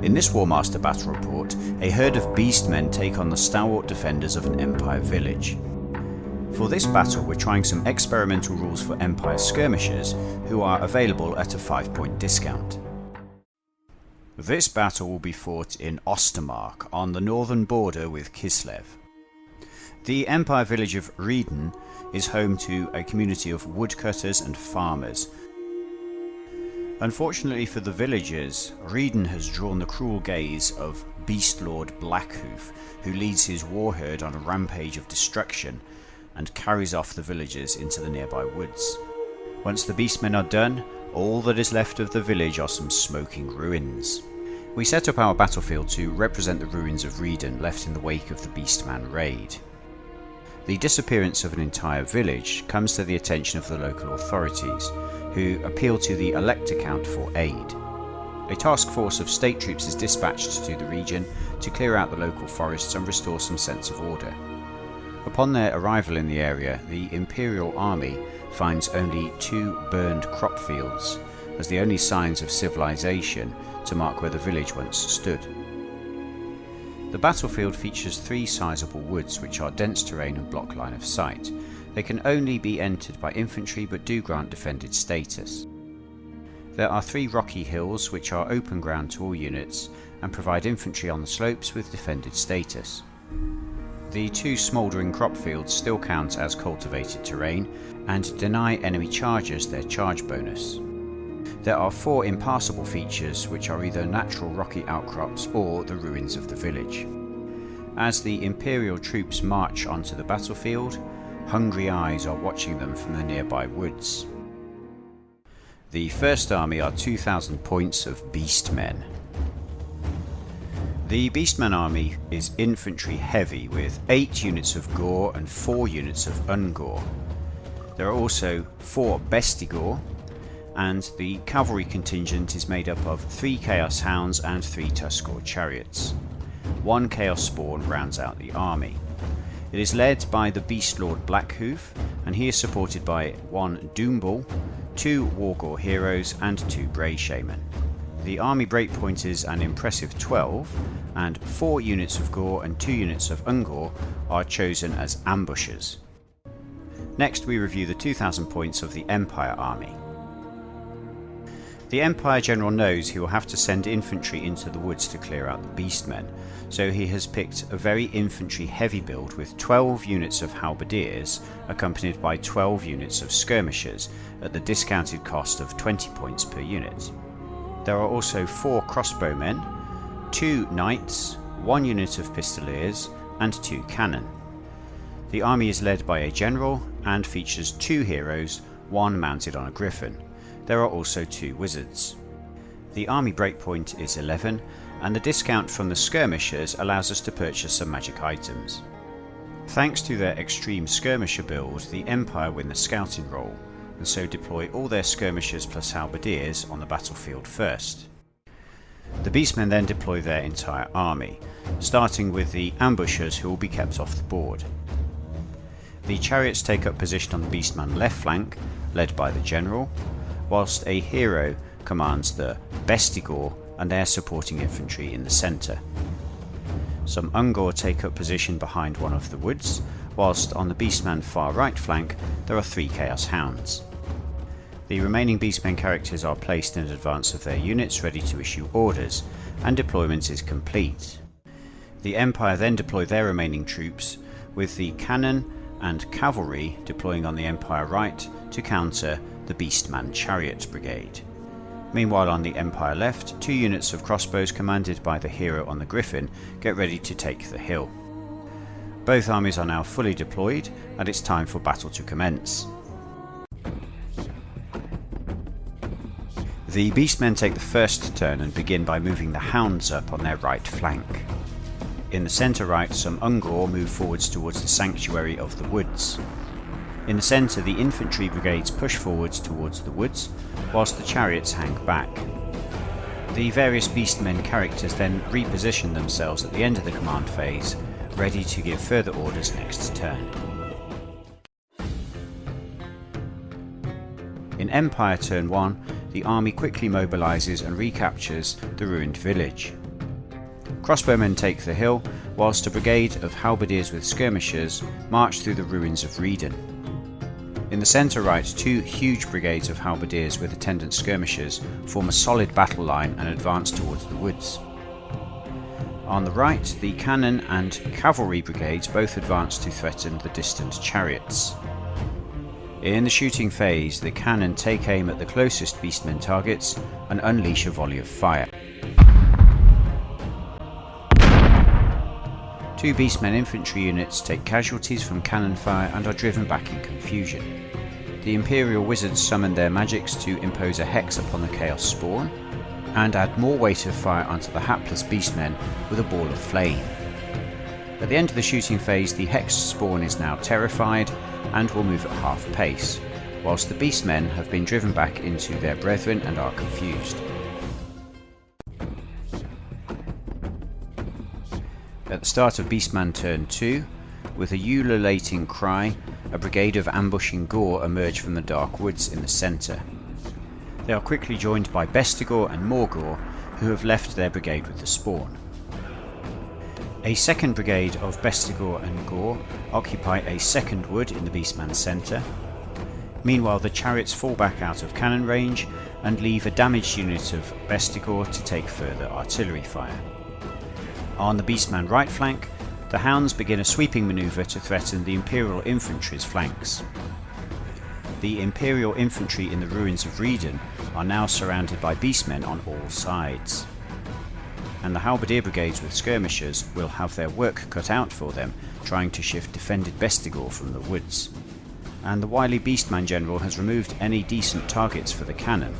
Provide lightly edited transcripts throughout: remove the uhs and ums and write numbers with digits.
In this Warmaster battle report, a herd of Beastmen take on the stalwart defenders of an Empire village. For this battle, we're trying some experimental rules for Empire skirmishers, who are available at a 5-point discount. This battle will be fought in Ostermark, on the northern border with Kislev. The Empire village of Rheden is home to a community of woodcutters and farmers. Unfortunately for the villagers, Rheden has drawn the cruel gaze of Beastlord Blackhoof, who leads his war herd on a rampage of destruction and carries off the villagers into the nearby woods. Once the Beastmen are done, all that is left of the village are some smoking ruins. We set up our battlefield to represent the ruins of Rheden left in the wake of the Beastman raid. The disappearance of an entire village comes to the attention of the local authorities, who appeal to the Elector Count for aid. A task force of state troops is dispatched to the region to clear out the local forests and restore some sense of order. Upon their arrival in the area, the Imperial Army finds only 2 burned crop fields as the only signs of civilization to mark where the village once stood. The battlefield features 3 sizable woods which are dense terrain and block line of sight. They can only be entered by infantry but do grant defended status. There are 3 rocky hills which are open ground to all units and provide infantry on the slopes with defended status. The 2 smouldering crop fields still count as cultivated terrain and deny enemy chargers their charge bonus. There are 4 impassable features which are either natural rocky outcrops or the ruins of the village. As the Imperial troops march onto the battlefield, hungry eyes are watching them from the nearby woods. The first army are 2,000 points of Beastmen. The Beastmen army is infantry heavy with 8 units of gore and 4 units of ungore. There are also 4 bestigore, and the cavalry contingent is made up of 3 Chaos Hounds and 3 Tuskor chariots. 1 Chaos Spawn rounds out the army. It is led by the Beastlord Blackhoof, and he is supported by 1 Doomball, 2 Wargore heroes and 2 Grey Shaman. The army breakpoint is an impressive 12, and 4 units of gore and 2 units of ungore are chosen as ambushers. Next we review the 2,000 points of the Empire army. The Empire General knows he will have to send infantry into the woods to clear out the Beastmen, so he has picked a very infantry heavy build with 12 units of halberdiers accompanied by 12 units of skirmishers at the discounted cost of 20 points per unit. There are also 4 crossbowmen, 2 knights, 1 unit of pistoliers and 2 cannon. The army is led by a general and features 2 heroes, 1 mounted on a griffin. There are also 2 wizards. The army breakpoint is 11, and the discount from the skirmishers allows us to purchase some magic items. Thanks to their extreme skirmisher build, the Empire win the scouting role, and so deploy all their skirmishers plus halberdiers on the battlefield first. The Beastmen then deploy their entire army, starting with the ambushers who will be kept off the board. The chariots take up position on the Beastman left flank, led by the general, whilst a hero commands the bestigore and their supporting infantry in the centre. Some ungore take up position behind one of the woods, whilst on the Beastman far right flank there are 3 Chaos Hounds. The remaining Beastmen characters are placed in advance of their units ready to issue orders, and deployment is complete. The Empire then deploy their remaining troops, with the cannon and cavalry deploying on the Empire right to counter the Beastman Chariot Brigade. Meanwhile on the Empire left, 2 units of crossbows commanded by the hero on the Griffin get ready to take the hill. Both armies are now fully deployed, and it's time for battle to commence. The Beastmen take the first turn and begin by moving the Hounds up on their right flank. In the centre right, some ungore move forwards towards the sanctuary of the woods. In the centre, the infantry brigades push forwards towards the woods, whilst the chariots hang back. The various Beastmen characters then reposition themselves at the end of the command phase, ready to give further orders next turn. In Empire Turn 1, the army quickly mobilises and recaptures the ruined village. Crossbowmen take the hill, whilst a brigade of halberdiers with skirmishers march through the ruins of Rheden. In the centre right, two huge brigades of halberdiers with attendant skirmishers form a solid battle line and advance towards the woods. On the right, the cannon and cavalry brigades both advance to threaten the distant chariots. In the shooting phase, the cannon take aim at the closest Beastmen targets and unleash a volley of fire. Two Beastmen infantry units take casualties from cannon fire and are driven back in confusion. The Imperial Wizards summon their magics to impose a hex upon the Chaos Spawn, and add more weight of fire onto the hapless Beastmen with a ball of flame. At the end of the shooting phase, the hexed spawn is now terrified and will move at half pace, whilst the Beastmen have been driven back into their brethren and are confused. At the start of Beastman turn 2, with a ululating cry, a brigade of ambushing Gore emerge from the dark woods in the centre. They are quickly joined by Bestigor and more Gore, who have left their brigade with the spawn. A second brigade of Bestigor and Gore occupy a second wood in the Beastman's centre. Meanwhile, the chariots fall back out of cannon range and leave a damaged unit of Bestigor to take further artillery fire. On the Beastman right flank, the Hounds begin a sweeping manoeuvre to threaten the Imperial Infantry's flanks. The Imperial Infantry in the ruins of Rheden are now surrounded by Beastmen on all sides, and the Halberdier brigades with skirmishers will have their work cut out for them trying to shift defended Bestigor from the woods. And the wily Beastman general has removed any decent targets for the cannon.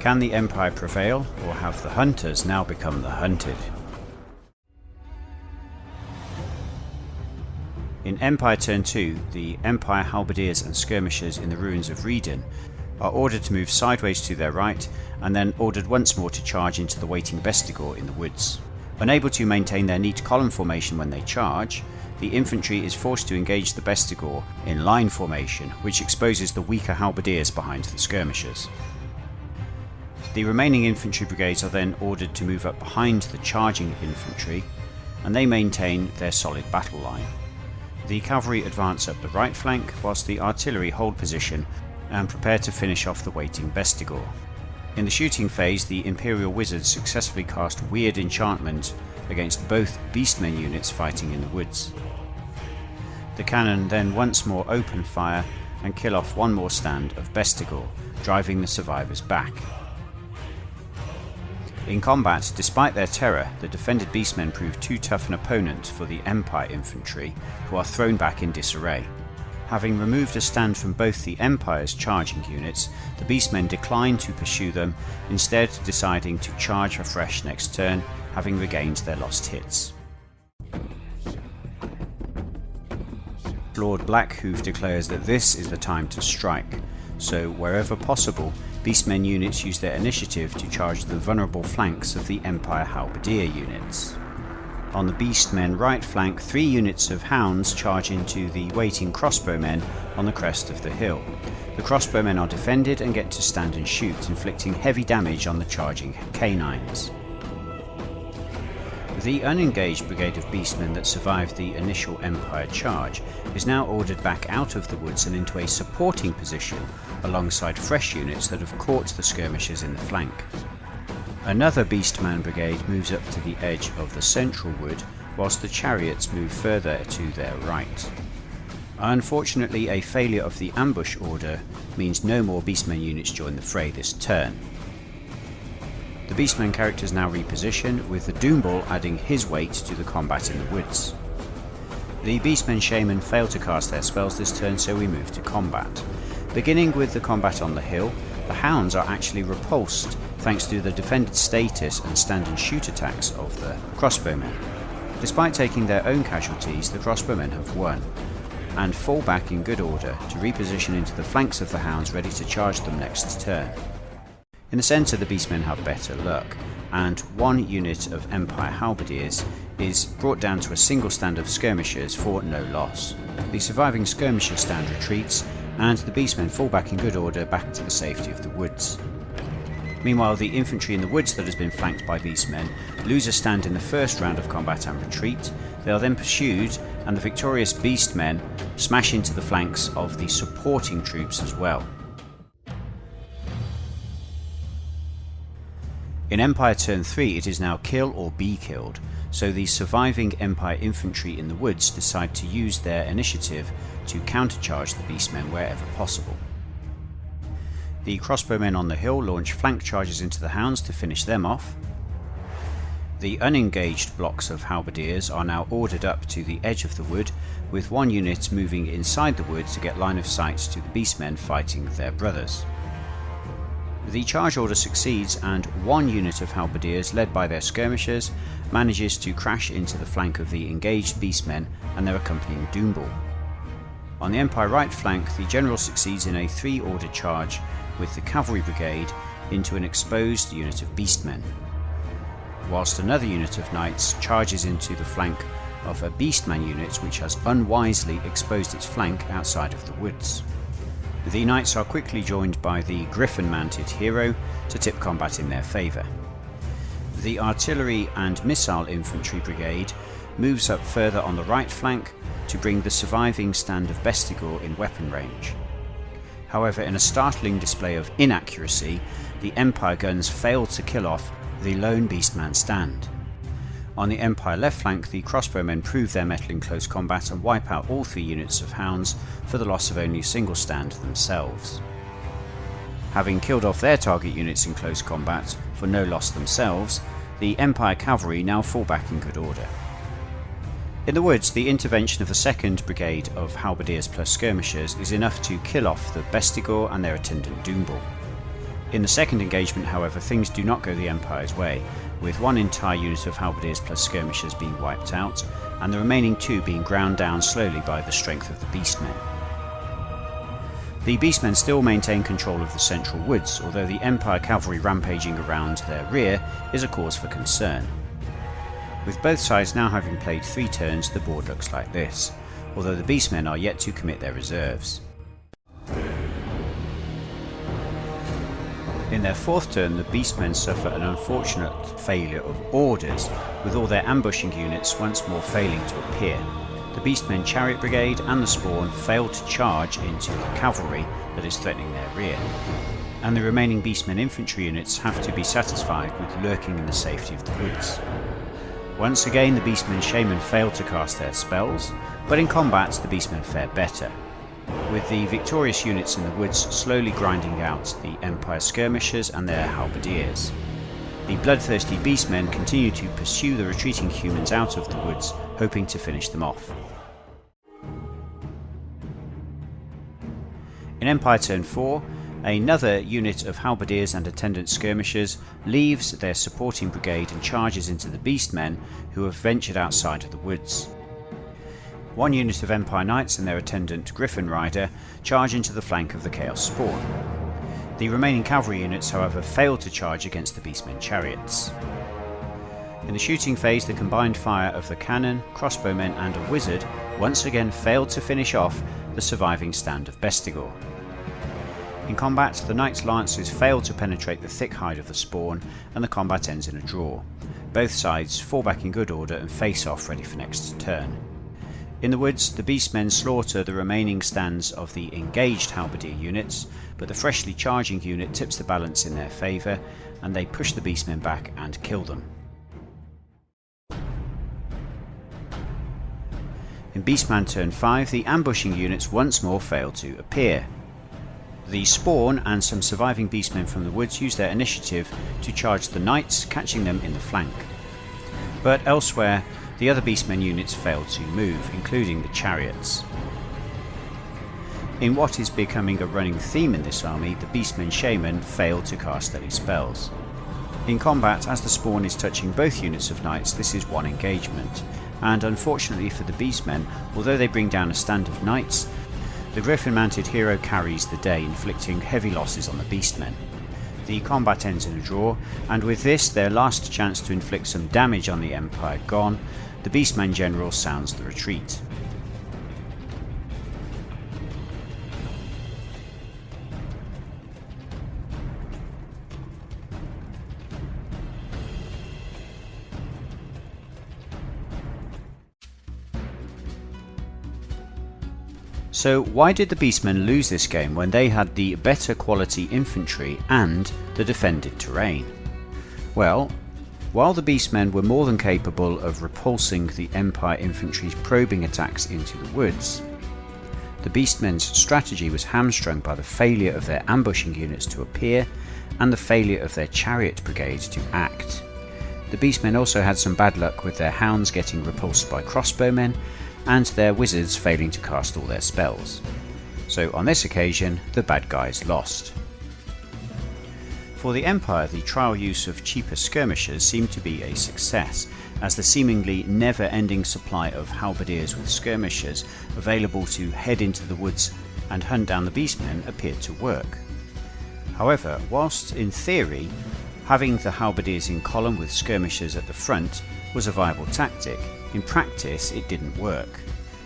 Can the Empire prevail, or have the hunters now become the hunted? In Empire Turn 2, the Empire halberdiers and skirmishers in the ruins of Rheden are ordered to move sideways to their right, and then ordered once more to charge into the waiting Bestigor in the woods. Unable to maintain their neat column formation when they charge, the infantry is forced to engage the Bestigor in line formation, which exposes the weaker halberdiers behind the skirmishers. The remaining infantry brigades are then ordered to move up behind the charging infantry, and they maintain their solid battle line. The cavalry advance up the right flank, whilst the artillery hold position and prepare to finish off the waiting Bestigor. In the shooting phase, the Imperial Wizards successfully cast Weird Enchantment against both Beastmen units fighting in the woods. The cannon then once more open fire and kill off one more stand of Bestigor, driving the survivors back. In combat, despite their terror, the defended Beastmen prove too tough an opponent for the Empire infantry, who are thrown back in disarray. Having removed a stand from both the Empire's charging units, the Beastmen decline to pursue them, instead deciding to charge afresh next turn, having regained their lost hits. Lord Blackhoof declares that this is the time to strike, so wherever possible, Beastmen units use their initiative to charge the vulnerable flanks of the Empire Halberdier units. On the Beastmen right flank, 3 units of Hounds charge into the waiting crossbowmen on the crest of the hill. The crossbowmen are defended and get to stand and shoot, inflicting heavy damage on the charging canines. The unengaged brigade of Beastmen that survived the initial Empire charge is now ordered back out of the woods and into a supporting position alongside fresh units that have caught the skirmishers in the flank. Another Beastman brigade moves up to the edge of the central wood, whilst the chariots move further to their right. Unfortunately, a failure of the ambush order means no more Beastmen units join the fray this turn. The Beastmen characters now reposition, with the Doomball adding his weight to the combat in the woods. The Beastmen Shaman fail to cast their spells this turn, so we move to combat. Beginning with the combat on the hill, the Hounds are actually repulsed thanks to the defended status and stand and shoot attacks of the crossbowmen. Despite taking their own casualties, the crossbowmen have won, and fall back in good order to reposition into the flanks of the Hounds, ready to charge them next turn. In the centre, the Beastmen have better luck, and 1 unit of Empire Halberdiers is brought down to a single stand of skirmishers for no loss. The surviving skirmisher stand retreats, and the Beastmen fall back in good order back to the safety of the woods. Meanwhile, the infantry in the woods that has been flanked by Beastmen lose a stand in the first round of combat and retreat. They are then pursued, and the victorious Beastmen smash into the flanks of the supporting troops as well. In Empire Turn 3 it is now kill or be killed, so the surviving Empire infantry in the woods decide to use their initiative to countercharge the Beastmen wherever possible. The crossbowmen on the hill launch flank charges into the hounds to finish them off. The unengaged blocks of halberdiers are now ordered up to the edge of the wood, with one unit moving inside the wood to get line of sight to the Beastmen fighting their brothers. The charge order succeeds, and one unit of halberdiers led by their skirmishers manages to crash into the flank of the engaged Beastmen and their accompanying doomball. On the Empire right flank, the general succeeds in a 3-order charge with the cavalry brigade into an exposed unit of Beastmen, whilst another unit of knights charges into the flank of a Beastman unit which has unwisely exposed its flank outside of the woods. The knights are quickly joined by the griffin-mounted hero to tip combat in their favour. The artillery and missile infantry brigade moves up further on the right flank to bring the surviving stand of Bestigor in weapon range. However, in a startling display of inaccuracy, the Empire guns fail to kill off the lone Beastman stand. On the Empire left flank, the crossbowmen prove their mettle in close combat and wipe out all 3 units of hounds for the loss of only a single stand themselves. Having killed off their target units in close combat for no loss themselves, the Empire cavalry now fall back in good order. In the woods, the intervention of the 2nd Brigade of halberdiers plus skirmishers is enough to kill off the Bestigor and their attendant doomball. In the second engagement, however, things do not go the Empire's way, with one entire unit of halberdiers plus skirmishers being wiped out, and the remaining 2 being ground down slowly by the strength of the Beastmen. The Beastmen still maintain control of the central woods, although the Empire cavalry rampaging around their rear is a cause for concern. With both sides now having played 3 turns, the board looks like this, although the Beastmen are yet to commit their reserves. In their 4th turn, the Beastmen suffer an unfortunate failure of orders, with all their ambushing units once more failing to appear. The Beastmen Chariot Brigade and the Spawn fail to charge into the cavalry that is threatening their rear, and the remaining Beastmen infantry units have to be satisfied with lurking in the safety of the woods. Once again, the Beastmen Shaman fail to cast their spells, but in combat the Beastmen fare better, with the victorious units in the woods slowly grinding out the Empire skirmishers and their halberdiers. The bloodthirsty Beastmen continue to pursue the retreating humans out of the woods, hoping to finish them off. In Empire Turn 4, another unit of halberdiers and attendant skirmishers leaves their supporting brigade and charges into the Beastmen, who have ventured outside of the woods. One unit of Empire Knights and their attendant Griffin Rider charge into the flank of the Chaos Spawn. The remaining cavalry units, however, fail to charge against the Beastmen chariots. In the shooting phase, the combined fire of the cannon, crossbowmen and a wizard once again failed to finish off the surviving stand of Bestigor. In combat, the Knights' Lancers fail to penetrate the thick hide of the Spawn, and the combat ends in a draw. Both sides fall back in good order and face off ready for next turn. In the woods, the Beastmen slaughter the remaining stands of the engaged halberdier units, but the freshly charging unit tips the balance in their favour, and they push the Beastmen back and kill them. In Beastman Turn 5, the ambushing units once more fail to appear. The Spawn and some surviving Beastmen from the woods use their initiative to charge the Knights, catching them in the flank. But elsewhere, the other Beastmen units fail to move, including the chariots. In what is becoming a running theme in this army, the Beastmen Shaman fail to cast any spells. In combat, as the Spawn is touching both units of Knights, this is one engagement, and unfortunately for the Beastmen, although they bring down a stand of Knights, the Griffin-mounted hero carries the day, inflicting heavy losses on the Beastmen. The combat ends in a draw, and with this, their last chance to inflict some damage on the Empire gone, the Beastman General sounds the retreat. So why did the Beastmen lose this game when they had the better quality infantry and the defended terrain? Well, while the Beastmen were more than capable of repulsing the Empire infantry's probing attacks into the woods, the Beastmen's strategy was hamstrung by the failure of their ambushing units to appear and the failure of their chariot brigade to act. The Beastmen also had some bad luck with their hounds getting repulsed by crossbowmen and their wizards failing to cast all their spells. So on this occasion, the bad guys lost. For the Empire, the trial use of cheaper skirmishers seemed to be a success, as the seemingly never-ending supply of halberdiers with skirmishers available to head into the woods and hunt down the Beastmen appeared to work. However, whilst in theory, having the halberdiers in column with skirmishers at the front was a viable tactic, in practice it didn't work,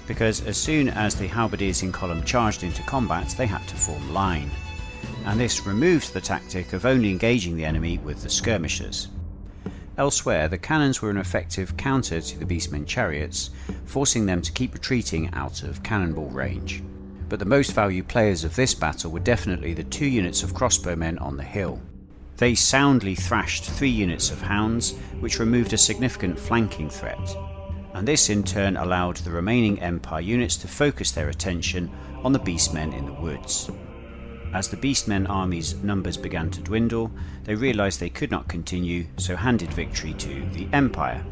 because as soon as the halberdiers in column charged into combat they had to form line, and this removed the tactic of only engaging the enemy with the skirmishers. Elsewhere, the cannons were an effective counter to the Beastmen chariots, forcing them to keep retreating out of cannonball range. But the most valued players of this battle were definitely the 2 units of crossbowmen on the hill. They soundly thrashed 3 units of hounds, which removed a significant flanking threat, and this in turn allowed the remaining Empire units to focus their attention on the Beastmen in the woods. As the Beastmen army's numbers began to dwindle, they realised they could not continue, so handed victory to the Empire.